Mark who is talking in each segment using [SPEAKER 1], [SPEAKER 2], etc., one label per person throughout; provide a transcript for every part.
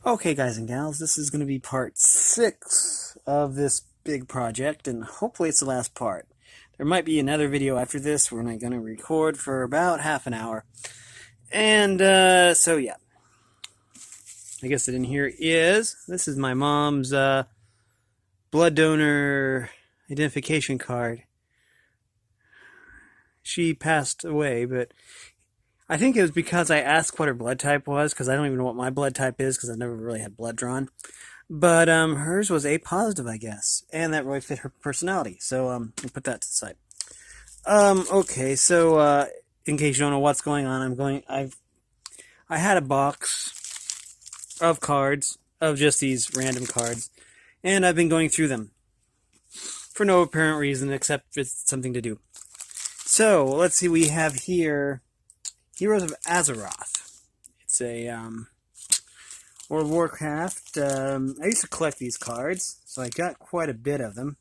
[SPEAKER 1] Okay, guys and gals, this is going to be part 6 of this big project, and hopefully it's the last part. There might be another video after this. We're going to record for about half an hour. And, so yeah. I guess it in here is, this is my mom's, blood donor identification card. She passed away, but I think it was because I asked what her blood type was, because I don't even know what my blood type is, because I've never really had blood drawn. But hers was A positive, I guess, and that really fit her personality. So I'll put that to the side. Okay, so in case you don't know what's going on, I had a box of cards, of just these random cards, and I've been going through them for no apparent reason except it's something to do. So let's see, we have here Heroes of Azeroth. It's a World of Warcraft. I used to collect these cards, so I got quite a bit of them.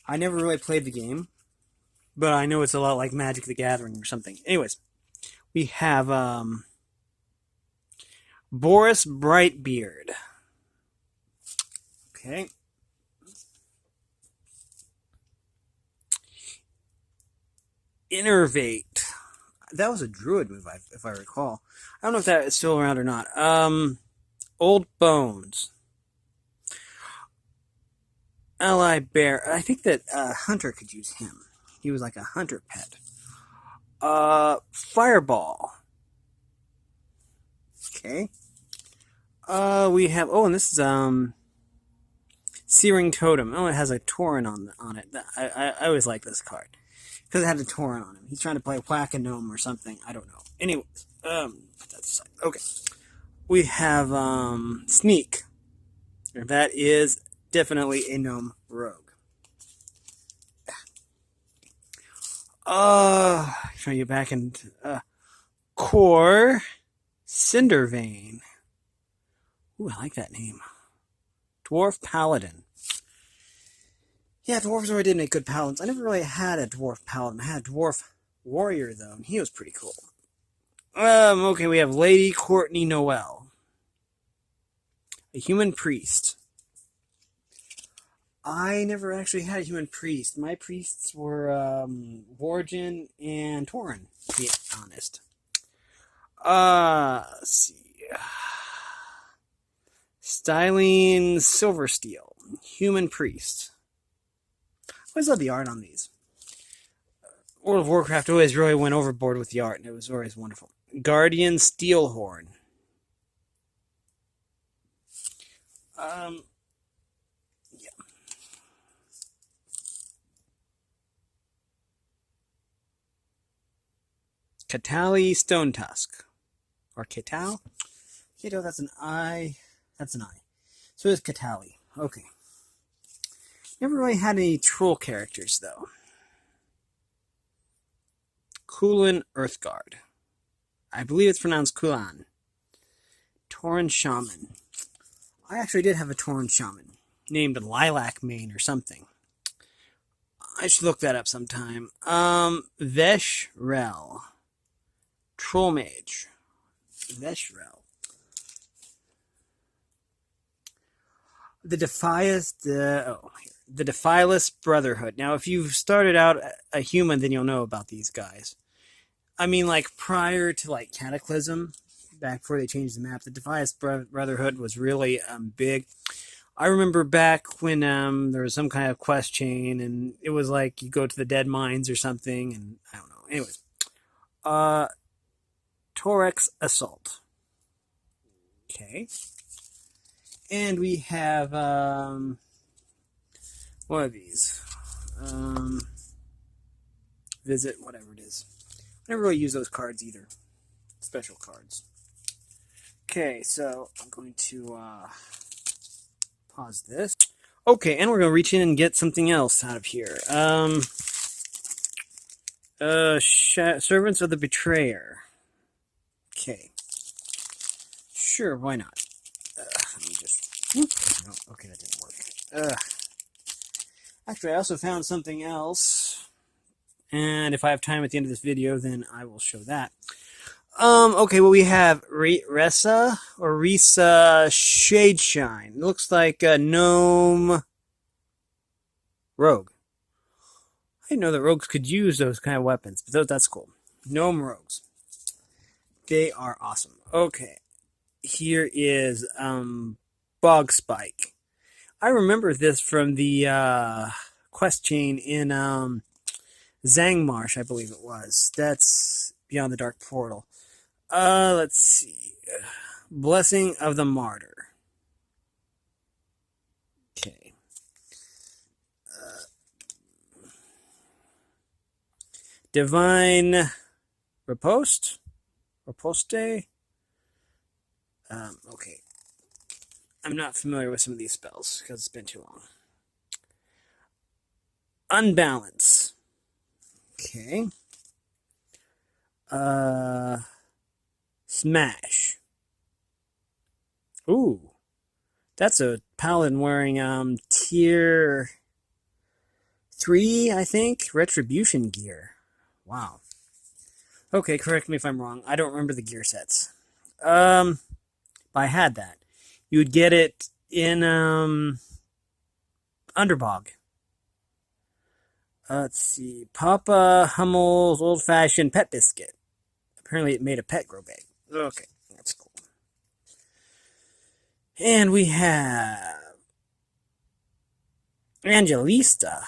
[SPEAKER 1] I never really played the game, but I know it's a lot like Magic the Gathering or something. Anyways, we have Boris Brightbeard. Okay. Innervate. That was a druid move, if I recall. I don't know if that is still around or not. Old Bones. Ally Bear. I think that Hunter could use him. He was like a hunter pet. Fireball. Okay. We have, and this is Searing Totem. Oh, it has a Tauren on it. I always like this card because it had a Tauren on him. He's trying to play Whack a Gnome or something. I don't know. Anyways, put that aside. Okay. We have Sneak. That is definitely a gnome rogue. Trying to get back into Core Cindervein. Ooh, I like that name. Dwarf Paladin. Yeah, dwarves already did make good paladins. I never really had a dwarf paladin. I had a dwarf warrior though, and he was pretty cool. Okay, we have Lady Courtney Noel. A human priest. I never actually had a human priest. My priests were Vorgin and Tauren, to be honest. Let's see. Styling Silversteel. Human priest. I always love the art on these. World of Warcraft always really went overboard with the art, and it was always wonderful. Guardian Steelhorn. Yeah. Catali Stone Tusk. Or Catal? Cato, that's an I. That's an I. So it's Catali. Okay. Never really had any troll characters, though. Kulan Earthguard. I believe it's pronounced Kulan. Tauren Shaman. I actually did have a Tauren Shaman named Lilac Mane or something. I should look that up sometime. Veshrel. Troll Mage. Veshrel. The Defilous Brotherhood. Now, if you've started out a human, then you'll know about these guys. I mean, like, prior to, like, Cataclysm, back before they changed the map, the Defilous Brotherhood was really big. I remember back when there was some kind of quest chain, and it was like you go to the Dead Mines or something, and I don't know. Anyways. Torex Assault. Okay. And we have, what are these? Visit, whatever it is. I never really use those cards either. Special cards. Okay, so I'm going to pause this. Okay, and we're going to reach in and get something else out of here. Servants of the Betrayer. Okay. Sure, why not? Let me just... No, okay, that didn't work. Actually, I also found something else. And if I have time at the end of this video, then I will show that. Okay, well, we have Risa Shade Shine. It looks like a gnome rogue. I didn't know that rogues could use those kind of weapons, but that's cool. Gnome rogues. They are awesome. Okay, here is Bog Spike. I remember this from the quest chain in Zangmarsh, I believe it was. That's Beyond the Dark Portal. Let's see. Blessing of the Martyr. Okay. Divine Riposte? Riposte? Okay. I'm not familiar with some of these spells because it's been too long. Unbalance. Okay. Smash. Ooh. That's a paladin wearing tier 3, I think, retribution gear. Wow. Okay, correct me if I'm wrong. I don't remember the gear sets. But I had that. You would get it in Underbog. Let's see. Papa Hummel's Old Fashioned Pet Biscuit. Apparently it made a pet grow big. Okay, that's cool. And we have Angelista,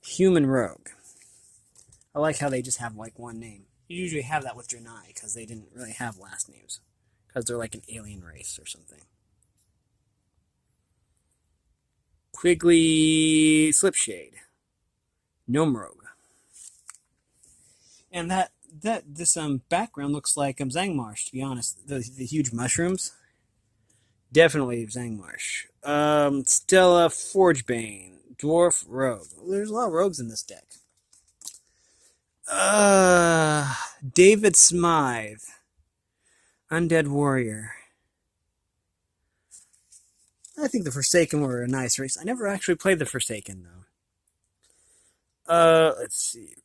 [SPEAKER 1] Human Rogue. I like how they just have like one name. You usually have that with Draenei because they didn't really have last names because they're like an alien race or something. Quigley Slipshade, Gnome Rogue. And this background looks like Zangmarsh, to be honest. The huge mushrooms. Definitely Zangmarsh. Stella Forgebane, Dwarf Rogue. There's a lot of rogues in this deck. David Smythe, Undead Warrior. I think the Forsaken were a nice race. I never actually played the Forsaken, though. Let's see.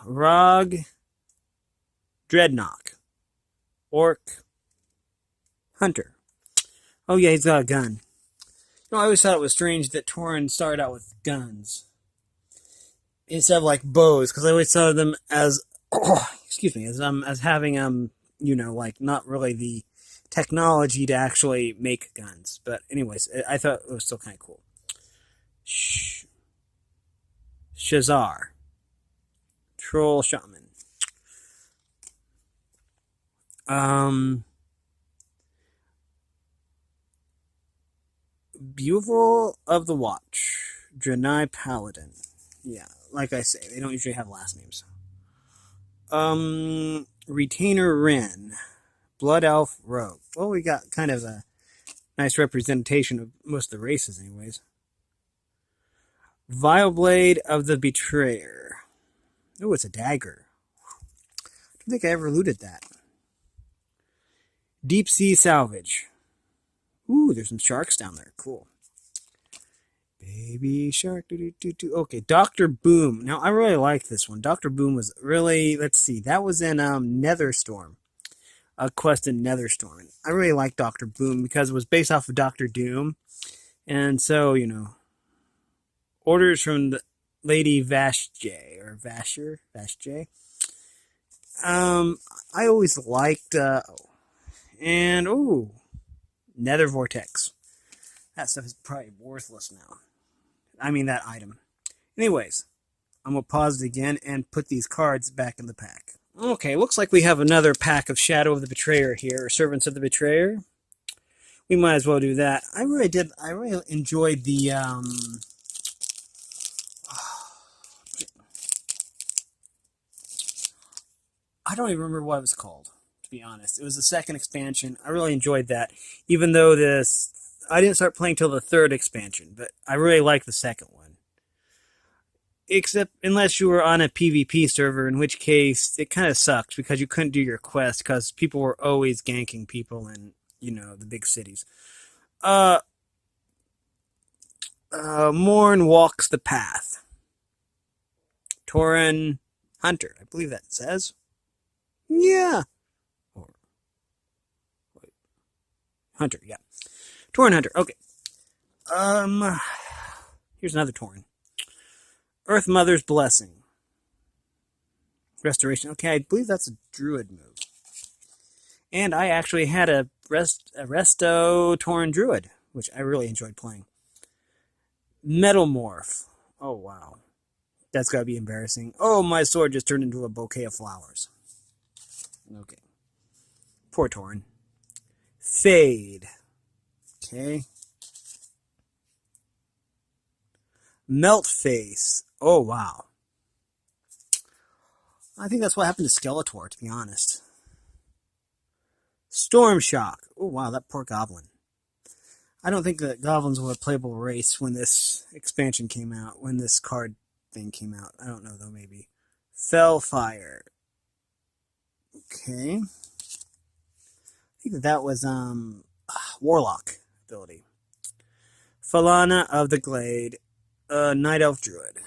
[SPEAKER 1] Rog, Dreadnought, Orc, Hunter. Oh yeah, he's got a gun. I always thought it was strange that Tauren started out with guns instead of like bows, because I always saw them as, excuse me, as having like not really the technology to actually make guns. But anyways, I thought it was still kind of cool. Shazar, Troll Shaman. Bugle of the Watch, Draenei Paladin. Yeah, like I say, they don't usually have last names. Retainer Wren, Blood Elf Rogue. Well, we got kind of a nice representation of most of the races, anyways. Vileblade of the Betrayer. Oh, it's a dagger. I don't think I ever looted that. Deep Sea Salvage. Ooh, there's some sharks down there. Cool. Baby shark. Okay, Dr. Boom. Now, I really like this one. Dr. Boom was really, let's see, that was in Netherstorm. A quest in Netherstorm. And I really like Dr. Boom because it was based off of Dr. Doom. And so, orders from the Lady Vashjay, or Vashjay. I always liked, Nether Vortex. That stuff is probably worthless now. I mean, that item. Anyways, I'm going to pause it again and put these cards back in the pack. Okay, looks like we have another pack of Shadow of the Betrayer here, or Servants of the Betrayer. We might as well do that. I really enjoyed the, I don't even remember what it was called, to be honest. It was the second expansion. I really enjoyed that, even though I didn't start playing till the third expansion, but I really liked the second one. Except unless you were on a PvP server, in which case it kind of sucked because you couldn't do your quest because people were always ganking people in, the big cities. Morn Walks the Path. Tauren Hunter, I believe that says. Yeah. Or wait, Hunter, yeah. Tauren Hunter. Okay. Um Here's another Tauren. Earth Mother's Blessing. Restoration. Okay, I believe that's a druid move. And I actually had a Resto Tauren Druid, which I really enjoyed playing. Metalmorph. Oh, wow. That's gotta be embarrassing. Oh, my sword just turned into a bouquet of flowers. Okay. Poor Tauren. Fade. Okay. Melt Face. Oh, wow. I think that's what happened to Skeletor, to be honest. Storm Shock. Oh, wow, that poor goblin. I don't think that goblins were a playable race when this expansion came out, when this card thing came out. I don't know, though, maybe. Fellfire. Okay. I think that was, Warlock ability. Falana of the Glade. Night Elf Druid.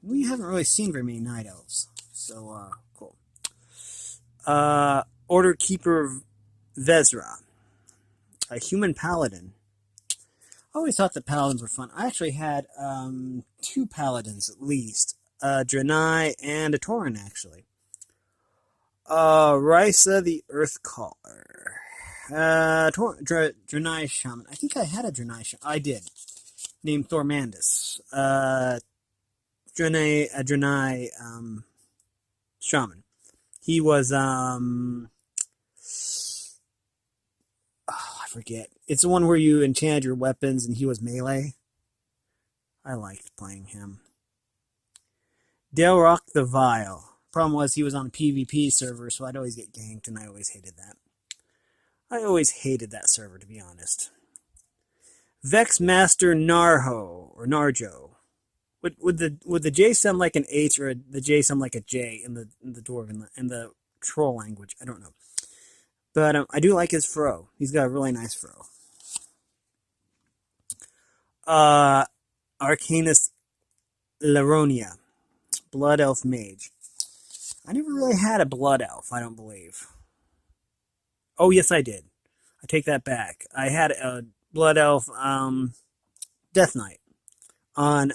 [SPEAKER 1] We haven't really seen very many Night Elves. So, cool. Order Keeper Vezra. A human paladin. I always thought that paladins were fun. I actually had two paladins at least. A Draenei and a Tauren, actually. Risa the Earthcaller. Draenei Shaman. I think I had a Draenei Shaman. I did. Named Thormandus. Draenei Shaman. He was, I forget. It's the one where you enchanted your weapons and he was melee. I liked playing him. Delrock the Vile. Problem was he was on a PvP server, so I'd always get ganked, and I always hated that. I always hated that server, to be honest. Vexmaster Narho, or Narjo. Would the J sound like an H or the J sound like a J in the dwarven in the troll language? I don't know. But I do like his fro. He's got a really nice fro. Arcanus Laronia. Blood Elf Mage. I never really had a Blood Elf, I don't believe. Oh, yes, I did. I take that back. I had a Blood Elf Death Knight on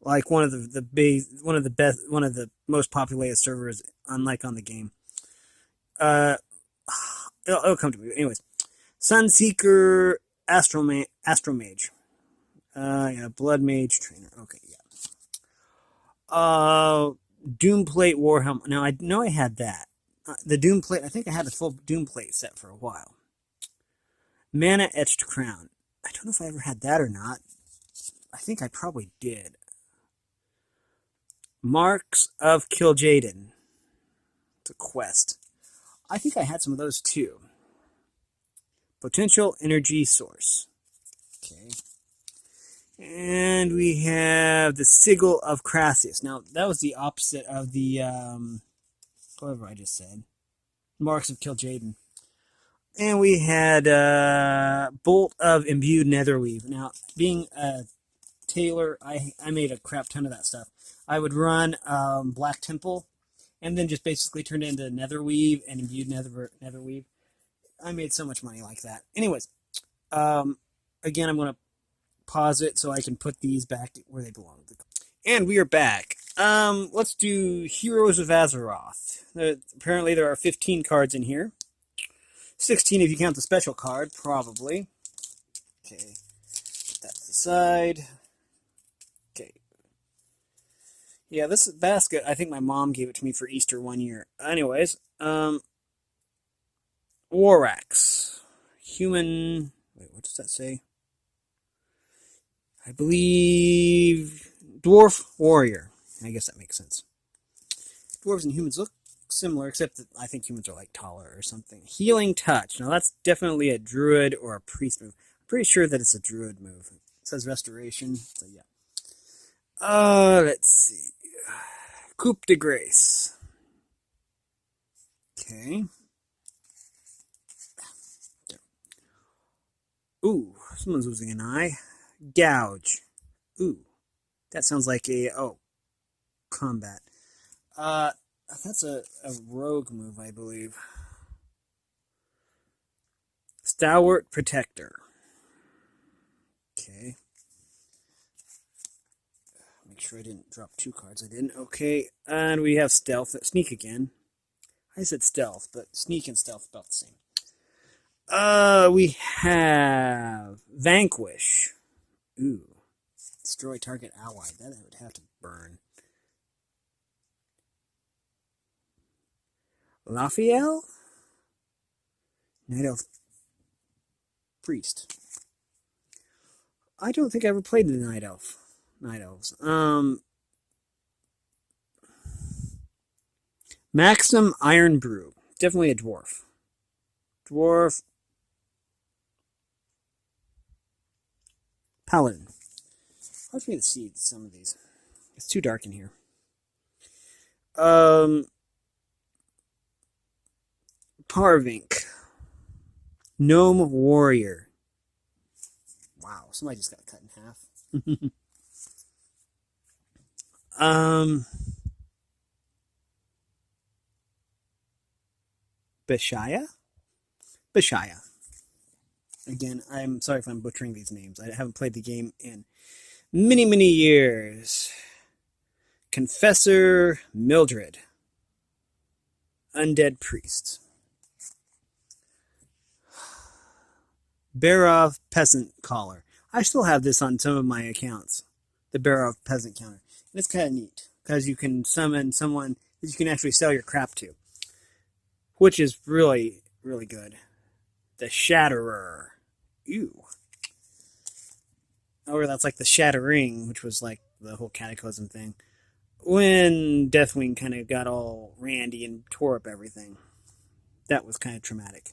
[SPEAKER 1] like one of the most populated servers on the game. It'll come to me. Anyways, Sunseeker Astromage. Yeah, Blood Mage Trainer. Okay, yeah. Doomplate Warhelm. Now, I know I had that. The Doomplate, I think I had the full Doomplate set for a while. Mana Etched Crown. I don't know if I ever had that or not. I think I probably did. Marks of Kil'jaeden. It's a quest. I think I had some of those too. Potential Energy Source. Okay. And we have the Sigil of Crassius. Now, that was the opposite of the, whatever I just said. Marks of Kil'jaeden. And we had Bolt of Imbued Netherweave. Now, being a tailor, I made a crap ton of that stuff. I would run Black Temple, and then just basically turn it into Netherweave and Imbued Netherweave. I made so much money like that. Anyways, again, I'm going to pause it so I can put these back where they belong. And we are back. Let's do Heroes of Azeroth. Apparently there are 15 cards in here. 16 if you count the special card, probably. Okay, put that to the side. Okay. Yeah, this basket, I think my mom gave it to me for Easter one year. Anyways, Warax. Human... Wait, what does that say? I believe Dwarf Warrior. I guess that makes sense. Dwarves and humans look similar, except that I think humans are like taller or something. Healing Touch. Now that's definitely a druid or a priest move. I'm pretty sure that it's a druid move. It says restoration, so yeah. Let's see. Coupe de Grace. Okay. Ooh, someone's losing an eye. Gouge. Ooh, that sounds like a, combat. Uh, that's a rogue move, I believe. Stalwart Protector. Okay. Make sure I didn't drop two cards. I didn't. Okay. And we have Stealth. Sneak again. I said Stealth, but Sneak and Stealth about the same. We have Vanquish. Ooh. Destroy target ally. That would have to burn. Laphiel? Night Elf Priest. I don't think I ever played the Night Elf. Night Elves. Maxim Iron Brew. Definitely a dwarf. Dwarf. Paladin. Hard for me to see some of these. It's too dark in here. Parvink. Gnome Warrior. Wow, somebody just got cut in half. Bashaya? Bashaya. Again, I'm sorry if I'm butchering these names. I haven't played the game in many, many years. Confessor Mildred. Undead Priest. Barov Peasant Collar. I still have this on some of my accounts. The Barov Peasant Counter. And it's kind of neat. Because you can summon someone that you can actually sell your crap to. Which is really, really good. The Shatterer. Ew. Or that's like the Shattering, which was like the whole Cataclysm thing. When Deathwing kind of got all randy and tore up everything. That was kind of traumatic.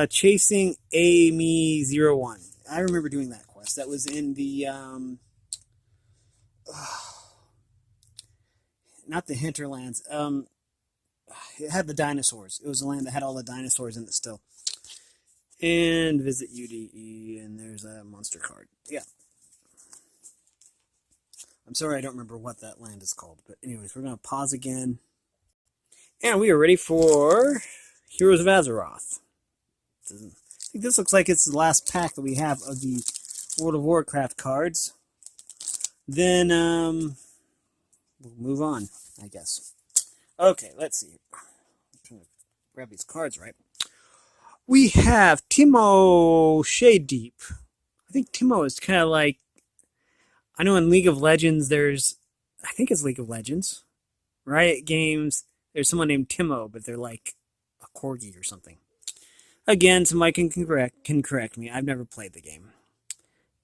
[SPEAKER 1] Chasing Amy-01. I remember doing that quest. That was in the, not the Hinterlands. It had the dinosaurs. It was a land that had all the dinosaurs in it still. And visit UDE, and there's a monster card. Yeah. I'm sorry I don't remember what that land is called. But anyways, we're going to pause again. And we are ready for Heroes of Azeroth. I think this looks like it's the last pack that we have of the World of Warcraft cards. Then, we'll move on, I guess. Okay, let's see. I'm trying to grab these cards right. We have Timo Shade Deep. I think Timo is kind of like, I know in League of Legends there's, I think it's League of Legends. Riot Games, there's someone named Timo, but they're like a corgi or something. Again, somebody can correct me. I've never played the game.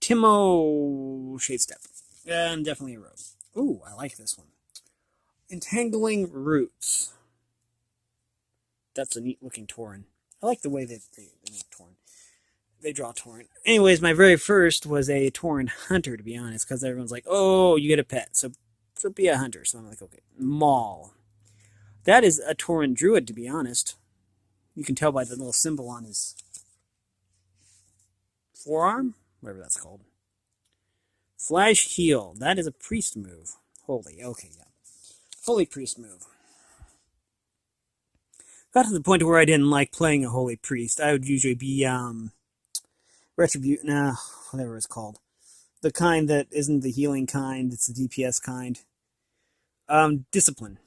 [SPEAKER 1] Timo Shadestep. And definitely a rogue. Ooh, I like this one. Entangling Roots. That's a neat looking Tauren. I like the way they make Tauren. They draw Tauren. Anyways, my very first was a Tauren Hunter, to be honest, because everyone's like, oh, you get a pet, so be a hunter. So I'm like, okay. Maul. That is a Tauren Druid, to be honest. You can tell by the little symbol on his forearm, whatever that's called. Flash Heal. That is a priest move. Holy, okay, yeah. Holy priest move. Got to the point where I didn't like playing a holy priest. I would usually be whatever it's called. The kind that isn't the healing kind, it's the DPS kind. Discipline.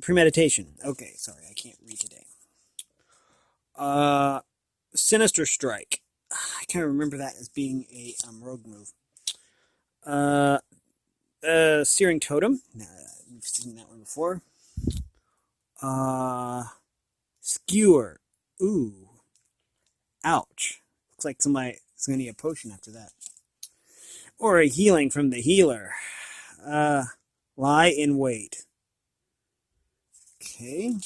[SPEAKER 1] Premeditation. Okay, sorry, I can't read today. Sinister Strike. I can't remember that as being a rogue move. Searing Totem. Nah, we've seen that one before. Skewer. Ooh. Ouch. Looks like somebody's going to need a potion after that. Or a healing from the healer. Lie in wait. Okay.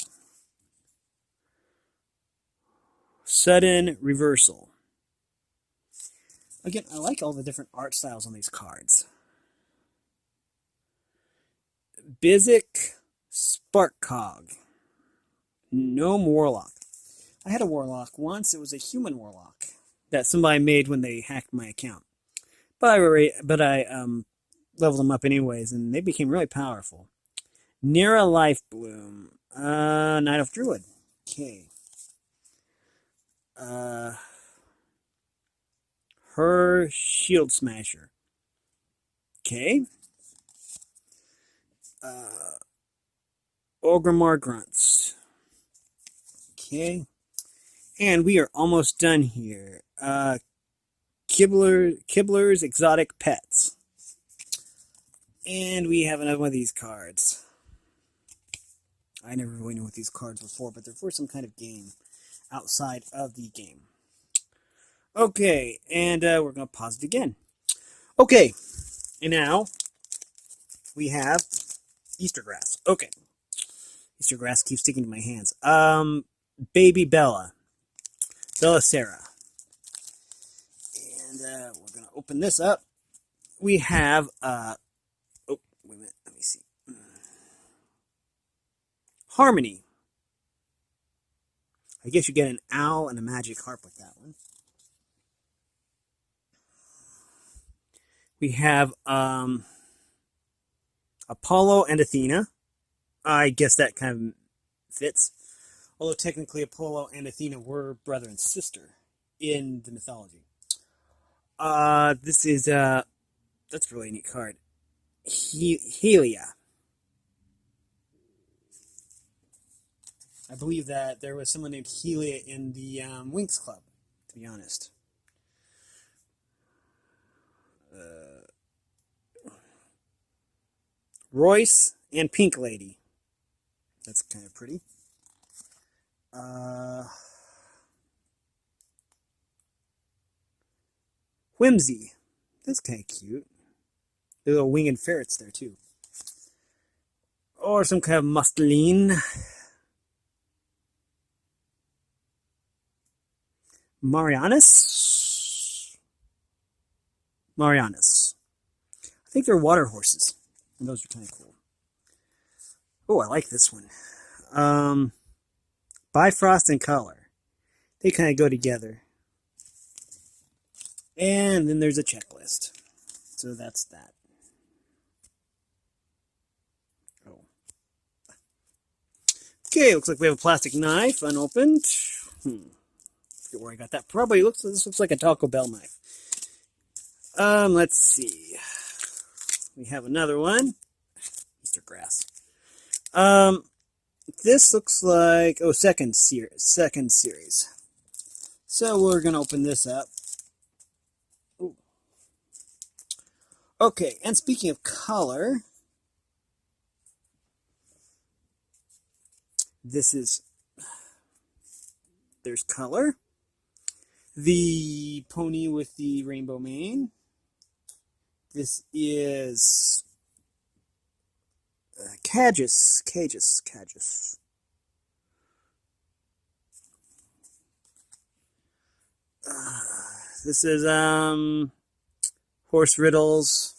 [SPEAKER 1] Sudden reversal. Again, I like all the different art styles on these cards. Bizik Sparkcog. Gnome Warlock. I had a Warlock once. It was a human Warlock that somebody made when they hacked my account. but I leveled them up anyways, and they became really powerful. Nira Life Bloom. Night of Druid. Okay. Uh, her Shield Smasher. Okay. Ogrimmar Grunts. Okay. And we are almost done here. Kibler's Exotic Pets. And we have another one of these cards. I never really knew what these cards were for, but they're for some kind of game outside of the game. Okay, and we're going to pause it again. Okay, and now we have Easter grass. Okay. Easter grass keeps sticking to my hands. Baby Bella. Bella Sarah. And we're going to open this up. We have, oh, wait a minute. Let me see. Harmony. I guess you get an owl and a magic harp with that one. We have Apollo and Athena. I guess that kind of fits. Although technically Apollo and Athena were brother and sister in the mythology. This is, that's a really neat card. Helia. I believe that there was someone named Helia in the Winx Club, to be honest. Royce and Pink Lady. That's kind of pretty. Whimsy. That's kind of cute. The little winged ferrets there, too. Or some kind of mustaline. Marianus. I think they're water horses. And those are kind of cool. Oh, I like this one. Bifrost and Color. They kind of go together. And then there's a checklist. So that's that. Oh. Okay, looks like we have a plastic knife unopened. Forget where I got that. Probably this looks like a Taco Bell knife. Let's see. We have another one. Easter grass. This looks like second series. So we're gonna open this up. Ooh. Okay, and speaking of color, there's color. The pony with the rainbow mane. This is Cagus. This is Horse Riddles,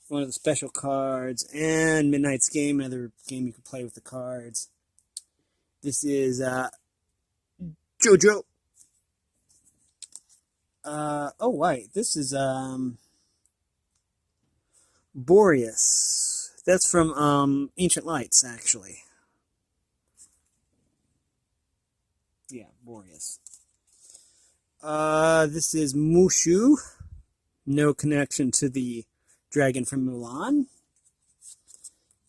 [SPEAKER 1] one of the special cards, and Midnight's Game, another game you can play with the cards. This is JoJo. Oh, wait, this is Boreas. That's from Ancient Lights, actually. Yeah, Boreas. This is Mushu. No connection to the dragon from Mulan.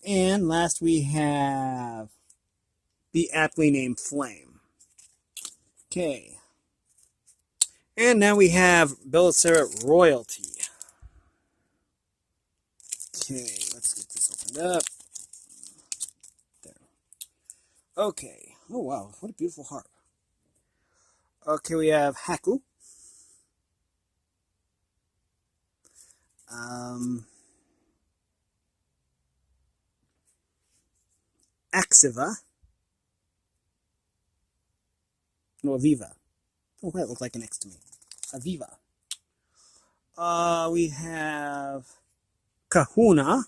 [SPEAKER 1] And last we have the aptly named Flame. Okay. And now we have Belisaric Royalty. Okay, let's get this opened up. There. Okay. Oh, wow. What a beautiful harp. Okay, we have Haku. Axiva. No, Aviva. Oh, that looked like an X to me. Aviva. We have Kahuna.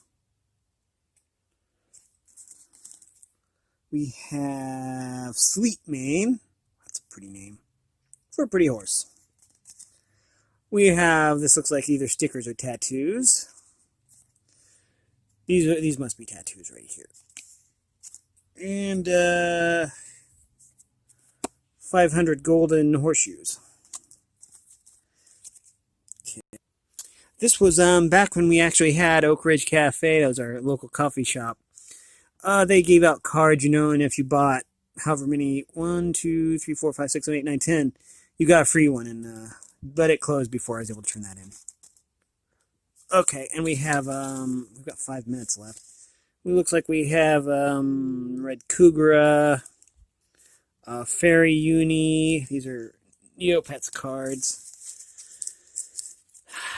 [SPEAKER 1] We have Sleep Mane. That's a pretty name for a pretty horse. We have, this looks like either stickers or tattoos. These must be tattoos right here. And 500 golden horseshoes. Okay. This was back when we actually had Oak Ridge Cafe. That was our local coffee shop. They gave out cards, and if you bought however many, 1, 2, 3, 4, 5, 6, 7, 8, 9, 10, you got a free one. And but it closed before I was able to turn that in. Okay, and we have we've got 5 minutes left. It looks like we have Red Kugra, Fairy Uni. These are Neopets cards.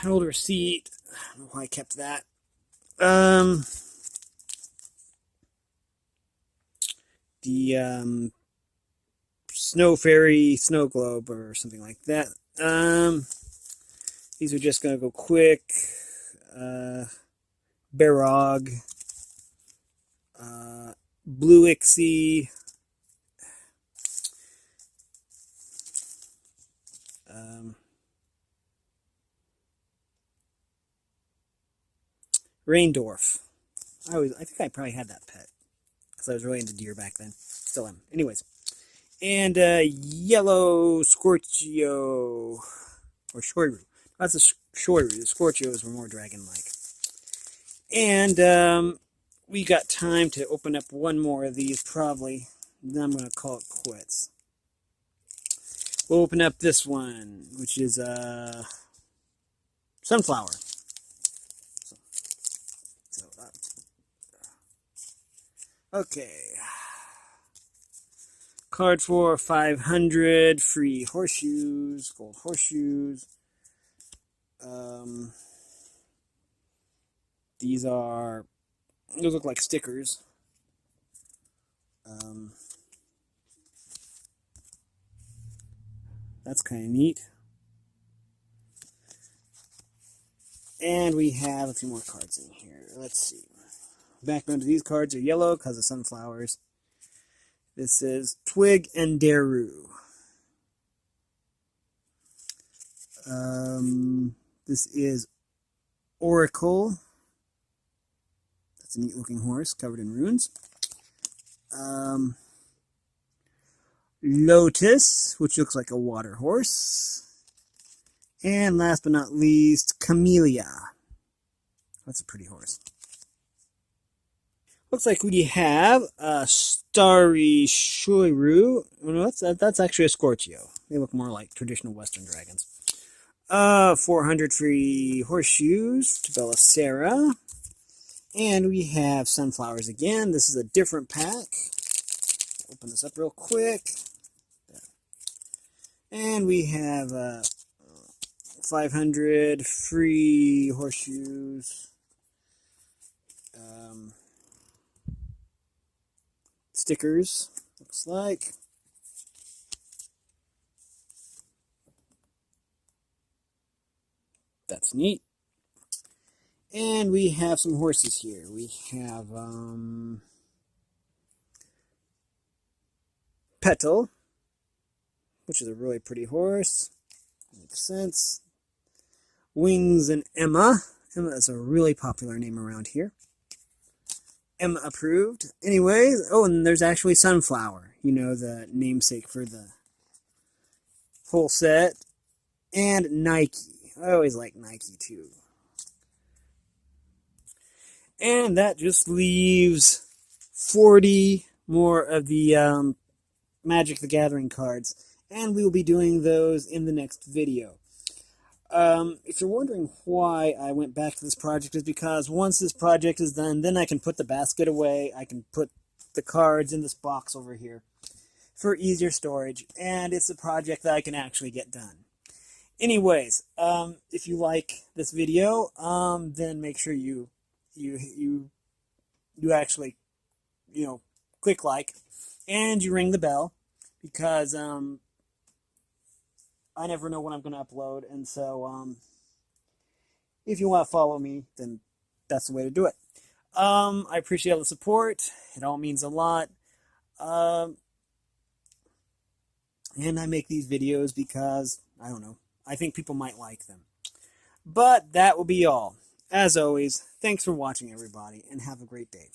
[SPEAKER 1] An old receipt. I don't know why I kept that. The Snow Fairy Snow Globe or something like that. These are just gonna go quick. Barog, Blue Ixie, Raindorf. I think I probably had that pet because I was really into deer back then. Still am. Anyways, and Yellow Scorchio or Shoiru. That's a Shoiru. The Scorchios were more dragon-like. And we got time to open up one more of these probably. Then I'm going to call it quits. We'll open up this one, which is Sunflower. Okay. Card for 500, free horseshoes, gold horseshoes. These look like stickers. That's kind of neat. And we have a few more cards in here. Let's see. Background to these cards are yellow because of sunflowers. This is Twig and Daru. This is Oracle. That's a neat looking horse covered in runes. Lotus, which looks like a water horse. And last but not least, Camellia. That's a pretty horse. Looks like we have a Starry Shoiru. Oh, no, that's actually a Scorchio. They look more like traditional Western dragons. 400 free horseshoes to Belisara. And we have sunflowers again. This is a different pack. Open this up real quick. And we have 500 free horseshoes. Stickers, looks like. That's neat. And we have some horses here. We have Petal, which is a really pretty horse. Makes sense. Wings and Emma. Emma is a really popular name around here. Emma approved. Anyways, oh, and there's actually Sunflower, the namesake for the whole set. And Nike. I always like Nike too. And that just leaves 40 more of the Magic the Gathering cards. And we will be doing those in the next video. If you're wondering why I went back to this project, is because once this project is done, then I can put the basket away. I can put the cards in this box over here for easier storage, and it's a project that I can actually get done. Anyways, if you like this video, then make sure you actually, click like, and you ring the bell, because I never know when I'm going to upload, and so if you want to follow me, then that's the way to do it. I appreciate all the support. It all means a lot. And I make these videos because, I don't know, I think people might like them. But that will be all. As always, thanks for watching, everybody, and have a great day.